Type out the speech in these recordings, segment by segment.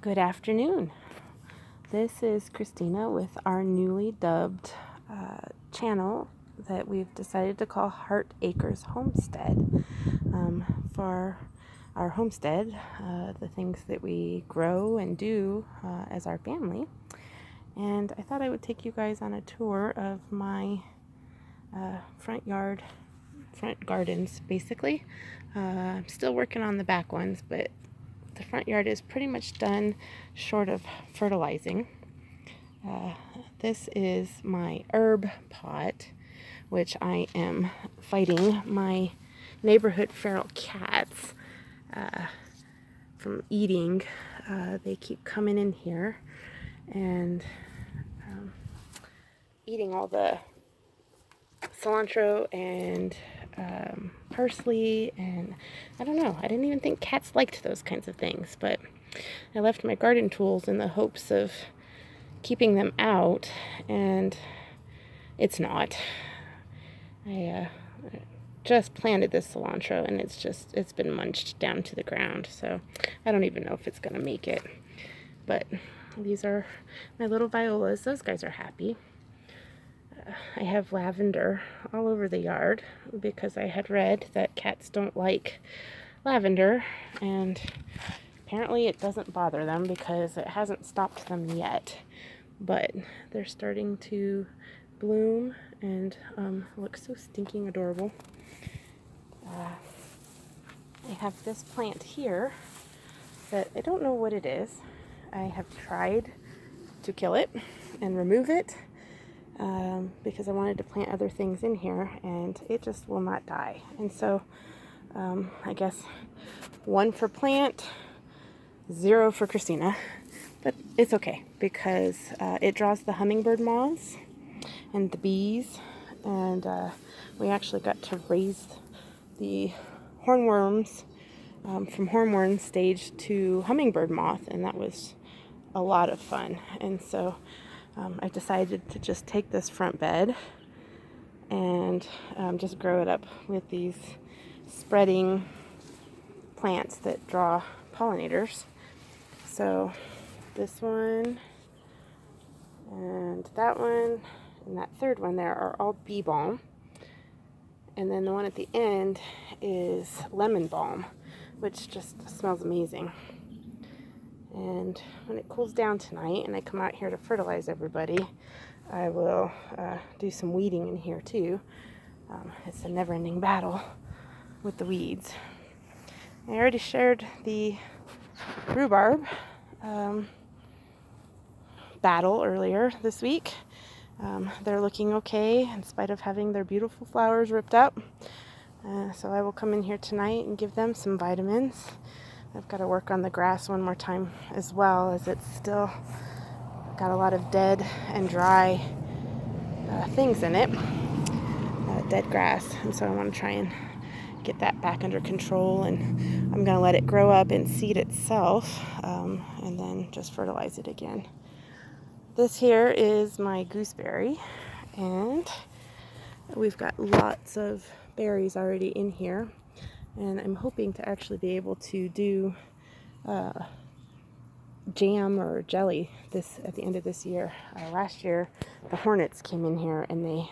Good afternoon. This is Christina with our newly dubbed channel that we've decided to call Heart Acres Homestead. For our homestead, the things that we grow and do as our family. And I thought I would take you guys on a tour of my front gardens, basically. I'm still working on the back ones, but the front yard is pretty much done, short of fertilizing. This is my herb pot, which I am fighting my neighborhood feral cats from eating. They keep coming in here and eating all the cilantro and parsley, and I don't know, I didn't even think cats liked those kinds of things, but I left my garden tools in the hopes of keeping them out, and it's not. I just planted this cilantro and it's been munched down to the ground, so I don't even know if it's gonna make it. But these are my little violas. Those guys are happy. I have lavender all over the yard because I had read that cats don't like lavender, and apparently it doesn't bother them because it hasn't stopped them yet. But they're starting to bloom and look so stinking adorable. I have this plant here that I don't know what it is. I have tried to kill it and remove it because I wanted to plant other things in here, and it just will not die. And so I guess 1 for plant, 0 for Christina. But it's okay because it draws the hummingbird moths and the bees, and we actually got to raise the hornworms from hornworm stage to hummingbird moth, and that was a lot of fun. And so I decided to just take this front bed and just grow it up with these spreading plants that draw pollinators. So this one and that third one there are all bee balm, and then the one at the end is lemon balm, which just smells amazing. And when it cools down tonight and I come out here to fertilize everybody, I will do some weeding in here too. It's a never-ending battle with the weeds. I already shared the rhubarb battle earlier this week. They're looking okay in spite of having their beautiful flowers ripped up. So I will come in here tonight and give them some vitamins. I've got to work on the grass one more time as well, as it's still got a lot of dead and dry things in it, dead grass, and so I want to try and get that back under control, and I'm going to let it grow up and seed itself, and then just fertilize it again. This here is my gooseberry, and we've got lots of berries already in here, and I'm hoping to actually be able to do jam or jelly at the end of this year. Last year the hornets came in here and they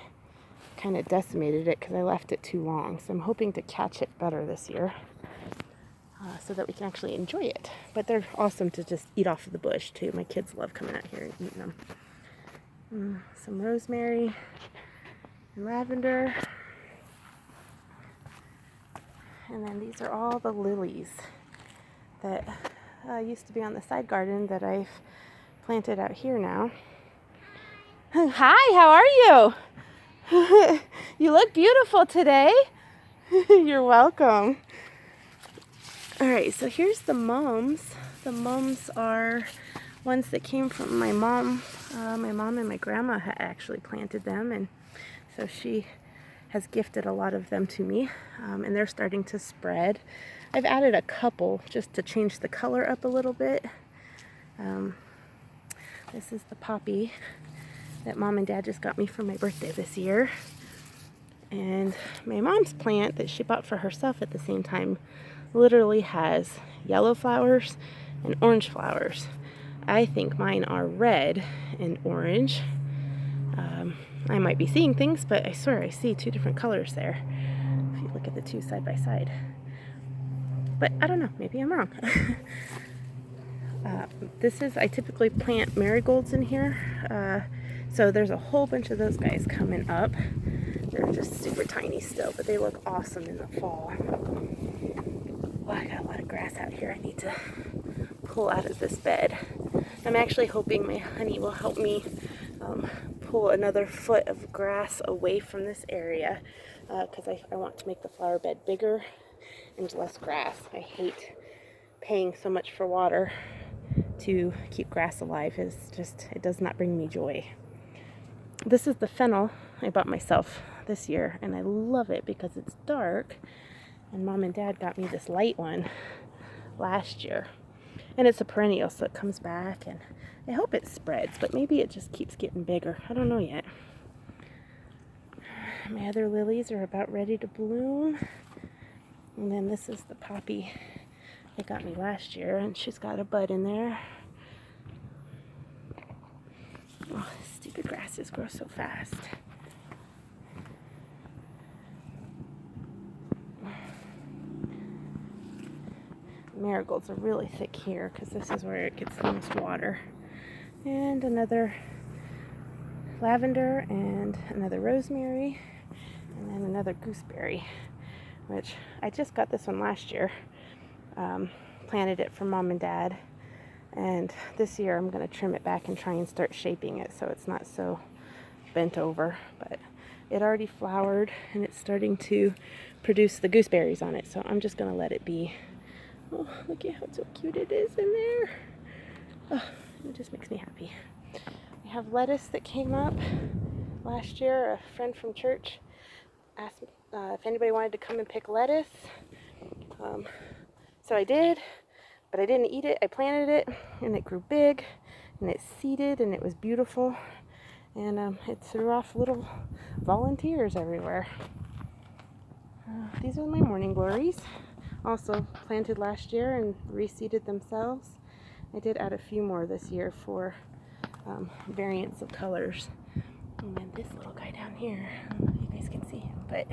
kind of decimated it because I left it too long, so I'm hoping to catch it better this year so that we can actually enjoy it. But they're awesome to just eat off of the bush too. My kids love coming out here and eating them. Some rosemary and lavender. And then these are all the lilies that used to be on the side garden that I've planted out here now. Hi, how are you? You look beautiful today. You're welcome. All right, so here's the mums. The mums are ones that came from my mom. My mom and my grandma had actually planted them, and so she has gifted a lot of them to me, and they're starting to spread. I've added a couple just to change the color up a little bit. This is the poppy that Mom and Dad just got me for my birthday this year. And my mom's plant that she bought for herself at the same time literally has yellow flowers and orange flowers. I think mine are red and orange. I might be seeing things, but I swear I see two different colors there if you look at the two side by side. But I don't know, maybe I'm wrong. I typically plant marigolds in here. So there's a whole bunch of those guys coming up. They're just super tiny still, but they look awesome in the fall. Well, I got a lot of grass out here I need to pull out of this bed. I'm actually hoping my honey will help me pull another foot of grass away from this area because I want to make the flower bed bigger and less grass. I hate paying so much for water to keep grass alive. It does not bring me joy. This is the fennel I bought myself this year, and I love it because it's dark, and Mom and Dad got me this light one last year. And it's a perennial, so it comes back, and I hope it spreads, but maybe it just keeps getting bigger. I don't know yet. My other lilies are about ready to bloom. And then this is the poppy they got me last year, and she's got a bud in there. Oh, stupid grasses grow so fast. Marigolds are really thick here because this is where it gets the most water. And another lavender and another rosemary and then another gooseberry, which I just got this one last year. Planted it for Mom and Dad, and this year I'm going to trim it back and try and start shaping it so it's not so bent over, but it already flowered and it's starting to produce the gooseberries on it, so I'm just going to let it be. Oh, look at how so cute it is in there. Oh, it just makes me happy. I have lettuce that came up last year. A friend from church asked if anybody wanted to come and pick lettuce. So I did, but I didn't eat it. I planted it, and it grew big, and it seeded, and it was beautiful. And it threw off little volunteers everywhere. These are my morning glories. Also planted last year and reseeded themselves. I did add a few more this year for variants of colors. And then this little guy down here, I don't know if you guys can see him, but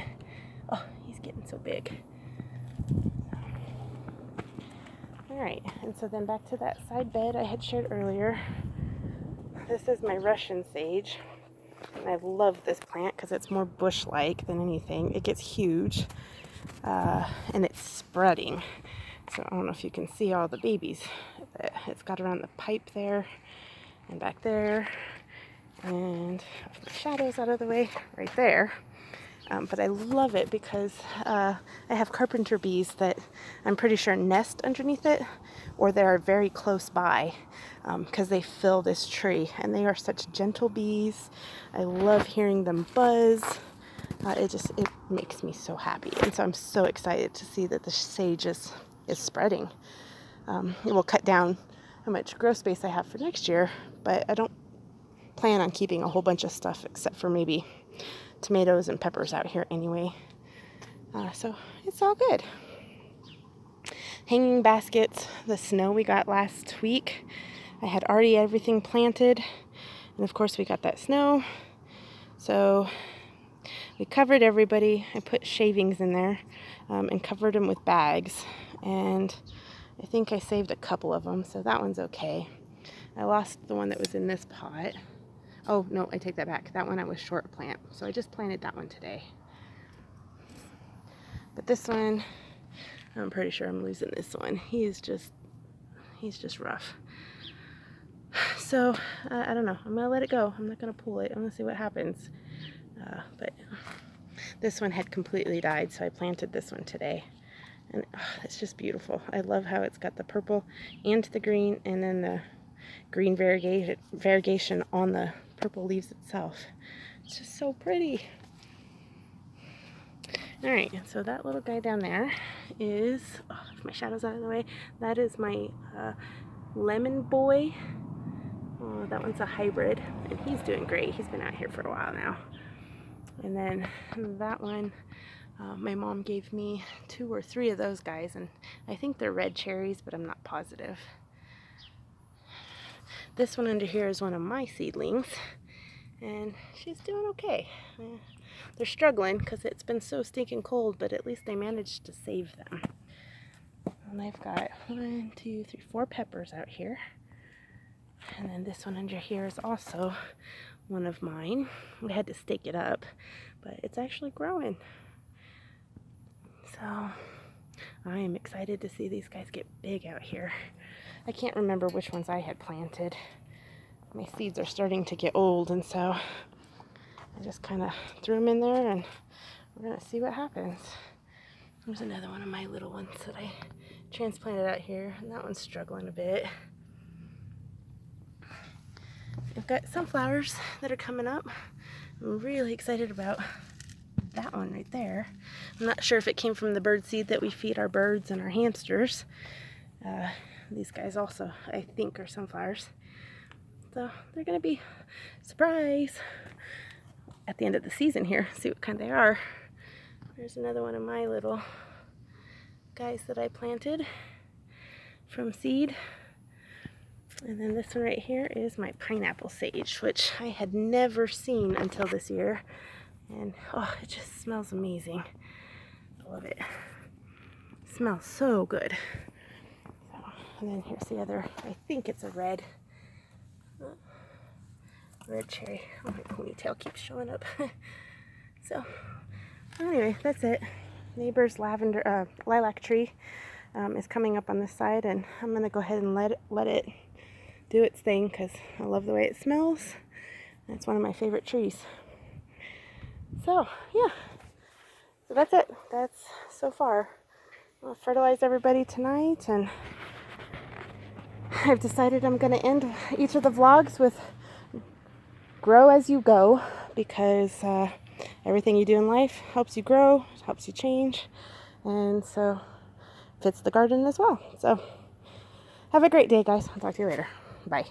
oh, he's getting so big. Alright, and so then back to that side bed I had shared earlier. This is my Russian sage. And I love this plant because it's more bush-like than anything. It gets huge. And it's spreading. So I don't know if you can see all the babies that it's got around the pipe there and back there, and the shadows out of the way right there. But I love it because I have carpenter bees that I'm pretty sure nest underneath it, or they're very close by because they fill this tree, and they are such gentle bees. I love hearing them buzz. It makes me so happy, and so I'm so excited to see that the sage is spreading. It will cut down how much grow space I have for next year, but I don't plan on keeping a whole bunch of stuff except for maybe tomatoes and peppers out here anyway. So it's all good. Hanging baskets, the snow we got last week, I had already everything planted, and of course we got that snow, so we covered everybody. I put shavings in there and covered them with bags, and I think I saved a couple of them, so that one's okay. I lost the one that was in this pot. Oh, no, I take that back. That one I was short plant, so I just planted that one today. But this one, I'm pretty sure I'm losing this one. He's just rough. So, I don't know. I'm going to let it go. I'm not going to pull it. I'm going to see what happens. But this one had completely died, so I planted this one today. And it's just beautiful. I love how it's got the purple and the green, and then the green variegation on the purple leaves itself. It's just so pretty. Alright, so that little guy down there is, if my shadow's out of the way, that is my lemon boy. Oh, that one's a hybrid, and he's doing great. He's been out here for a while now. And then that one, my mom gave me 2 or 3 of those guys, and I think they're red cherries, but I'm not positive. This one under here is one of my seedlings, and she's doing okay. They're struggling because it's been so stinking cold, but at least I managed to save them. And I've got 1, 2, 3, 4 peppers out here. And then this one under here is also one of mine. We had to stake it up, but it's actually growing. So I am excited to see these guys get big out here. I can't remember which ones I had planted. My seeds are starting to get old, and so I just kind of threw them in there, and we're going to see what happens. There's another one of my little ones that I transplanted out here, and that one's struggling a bit. I've got sunflowers that are coming up. I'm really excited about that one right there. I'm not sure if it came from the bird seed that we feed our birds and our hamsters. These guys also, I think, are sunflowers. So they're going to be a surprise at the end of the season here. See what kind they are. There's another one of my little guys that I planted from seed. And then this one right here is my pineapple sage, which I had never seen until this year. And oh, it just smells amazing. I love it. It smells so good. So, and then here's the other, I think it's a red cherry. Oh, my ponytail keeps showing up. So anyway, that's it. Neighbor's lilac tree is coming up on this side, and I'm gonna go ahead and let it do its thing because I love the way it smells. It's one of my favorite trees. So yeah, so that's it. That's so far. I'll fertilize everybody tonight, and I've decided I'm going to end each of the vlogs with grow as you go, because everything you do in life helps you grow, helps you change, and so fits the garden as well. So have a great day, guys. I'll talk to you later. Bye.